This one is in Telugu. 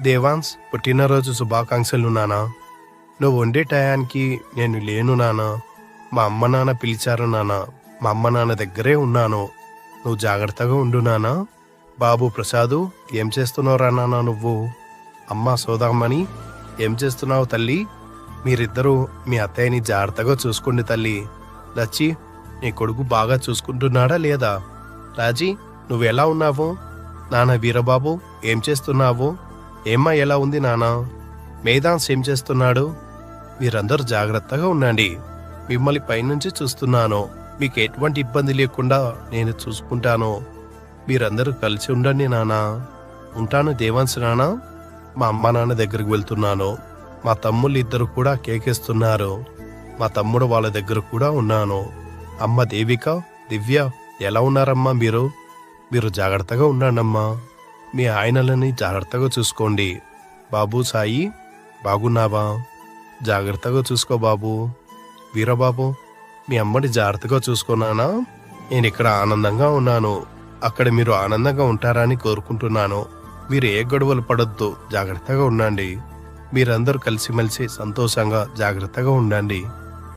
దేవాన్స్, పుట్టినరోజు శుభాకాంక్షలు నానా. నువ్వు వండే టయానికి నేను లేను నానా. మా అమ్మ నాన్న పిలిచారు నానా. మా అమ్మ నాన్న దగ్గరే ఉన్నాను. నువ్వు జాగ్రత్తగా ఉండు నానా. బాబు ప్రసాదు, ఏం చేస్తున్నావురా నాన్న నువ్వు? అమ్మ సోదామని, ఏం చేస్తున్నావు తల్లి? మీరిద్దరూ మీ అత్తయ్యని జాగ్రత్తగా చూసుకోండి తల్లి. లచ్చి, నీ కొడుకు బాగా చూసుకుంటున్నాడా లేదా? రాజీ, నువ్వెలా ఉన్నావు? నాన్న వీరబాబు, ఏం చేస్తున్నావు? ఏమ్మా ఎలా ఉంది నానా? మేధాన్స్ ఏం చేస్తున్నాడు? మీరందరూ జాగ్రత్తగా ఉండండి. మిమ్మల్ని పైనుంచి చూస్తున్నాను. మీకు ఎటువంటి ఇబ్బంది లేకుండా నేను చూసుకుంటాను. మీరందరూ కలిసి ఉండండి నానా. ఉంటాను దేవాన్స్ నానా. మా అమ్మ నాన్న దగ్గరికి వెళ్తున్నాను. మా తమ్ముళ్ళు ఇద్దరు కూడా కేకేస్తున్నారు. మా తమ్ముడు వాళ్ళ దగ్గర కూడా ఉన్నాను. అమ్మ దేవిక, దివ్య, ఎలా ఉన్నారమ్మా మీరు? మీరు జాగ్రత్తగా ఉండండమ్మా. మీ ఆయనలని జాగ్రత్తగా చూసుకోండి. బాబు సాయి, బాగున్నావా? జాగ్రత్తగా చూసుకో బాబు. వీరబాబు, మీ అమ్మని జాగ్రత్తగా చూసుకున్నానా? నేను ఇక్కడ ఆనందంగా ఉన్నాను. అక్కడ మీరు ఆనందంగా ఉంటారని కోరుకుంటున్నాను. మీరు ఏ గొడవలు పడొద్దు, జాగ్రత్తగా ఉండండి. మీరందరూ కలిసిమెలిసి సంతోషంగా జాగ్రత్తగా ఉండండి.